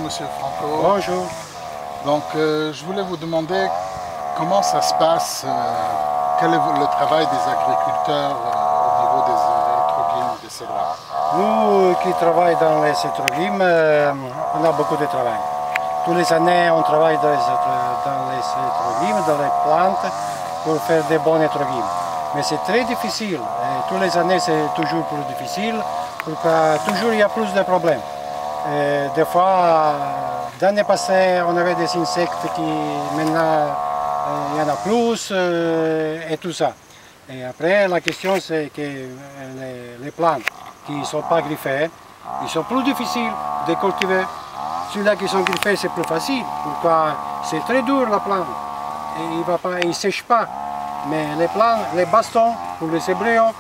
Monsieur Franco. Bonjour. Donc, je voulais vous demander comment ça se passe, quel est le travail des agriculteurs au niveau des électrogymes des cédrats. Nous qui travaillons dans les électrogymes, on a beaucoup de travail. Tous les années, on travaille dans les électrogymes, dans les plantes, pour faire des bons électrogymes. Mais c'est très difficile. Et tous les années, c'est toujours plus difficile, parce que toujours il y a plus de problèmes. Et des fois, l'année passée, on avait des insectes qui, maintenant, il y en a plus, et tout ça. Et après, la question, c'est que les plantes qui ne sont pas griffées, ils sont plus difficiles de cultiver. Ceux-là qui sont griffés, c'est plus facile. Pourquoi? C'est très dur la plante. Et il ne sèche pas. Mais les plantes, les bastons pour les embryons,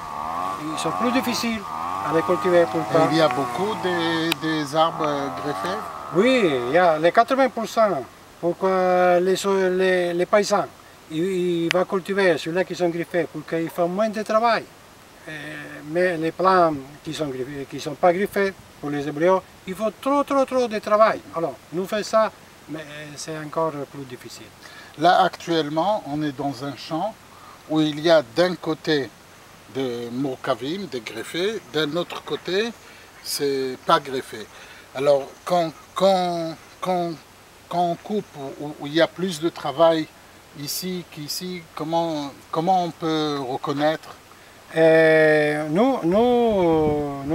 ils sont plus difficiles à les cultiver. Pourquoi? Il y a beaucoup des arbres greffés? Oui, il y a les 80%. Pourquoi les paysans, ils vont cultiver ceux-là qui sont griffés, pour qu'ils font moins de travail. Mais les plantes qui sont pas griffées, pour les embryons, il faut trop de travail. Alors, nous faisons ça, mais c'est encore plus difficile. Là, actuellement, on est dans un champ où il y a d'un côté de Mourkavim, des greffés, d'un autre côté, c'est pas greffé. Alors, quand on coupe, où il y a plus de travail ici qu'ici, comment on peut reconnaître? Nous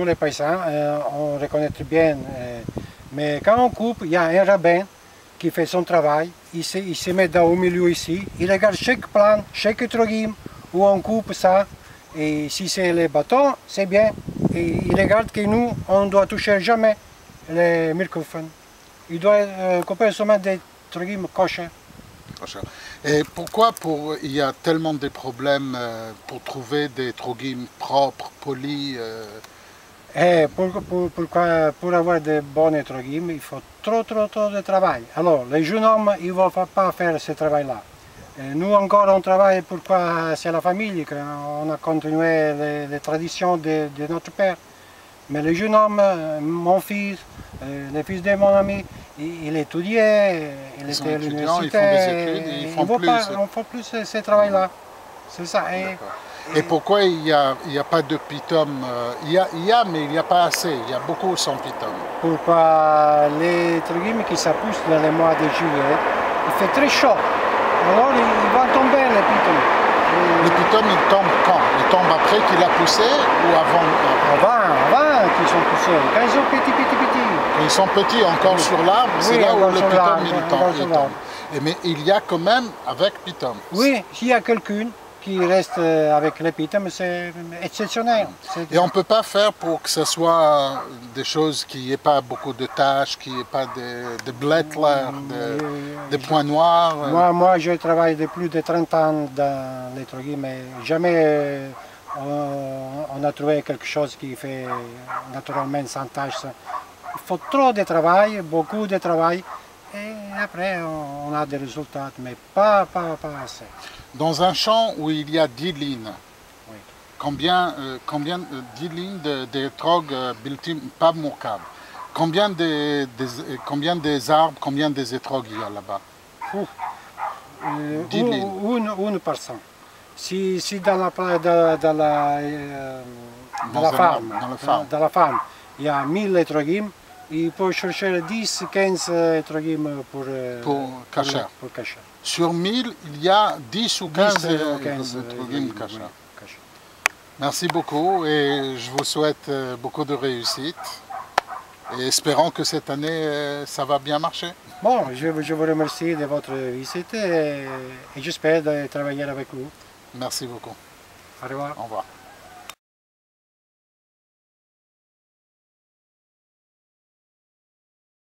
les paysans, on reconnaît très bien, mais quand on coupe, il y a un rabbin qui fait son travail, il se met au milieu ici, il regarde chaque plante, chaque électrogyme où on coupe ça, et si c'est les bâtons, c'est bien, et il regarde que nous, on ne doit toucher jamais les microphones. Il doit couper seulement des électrogymes cochers. Et pourquoi il y a tellement de problèmes pour trouver des électrogymes propres, polis? Pour avoir de bons électrogymes, il faut trop de travail. Alors, les jeunes hommes, ils ne vont pas faire ce travail-là. Nous encore, on travaille pourquoi c'est la famille, qu'on a continué les traditions de notre père. Mais les jeunes hommes, mon fils, le fils de mon ami, il étudiait, il était à l'université. Ils font des études, on ne fait plus ce travail-là. C'est ça. Et pourquoi il n'y a pas de pitum? Il y a, mais il n'y a pas assez. Il y a beaucoup sans pitum. Pourquoi les électrogymes qui s'appuient dans les mois de juillet, il fait très chaud. Alors il va tomber les pitums. Le pitum, il tombe quand? Il tombe après qu'il a poussé ou avant? Avant qu'ils sont poussés. Quand ils sont petits. Ils sont petits encore sur l'arbre, c'est là où le pitum il tombe. Mais il y a quand même avec pitum. Oui, s'il y a quelqu'un qui reste avec les pitums, c'est exceptionnel. Et on ne peut pas faire pour que ce soit des choses qui n'aient pas beaucoup de taches, qui n'aient pas de blättler, de points noirs. Moi, je travaille depuis plus de 30 ans dans l'électrogyme, mais jamais on a trouvé quelque chose qui fait naturellement sans taches. Il faut trop de travail, beaucoup de travail, et après on a des résultats, mais pas assez. Dans un champ où il y a 10 lignes, Oui. combien 10 lignes d'étrog biltim, pas mourkab, combien des arbres, combien des étrogs il y a là-bas? 10 lignes. Une par cent. Si dans la farm, il y a 1000 électrogymes, il peut chercher 10-15 électrogymes pour kasher. Sur 1000, il y a 10 ou 15 électrogymes kasher. Merci beaucoup et je vous souhaite beaucoup de réussite. Et espérons que cette année, ça va bien marcher. Bon, je vous remercie de votre visite et j'espère de travailler avec vous. Merci beaucoup. Au revoir. Au revoir.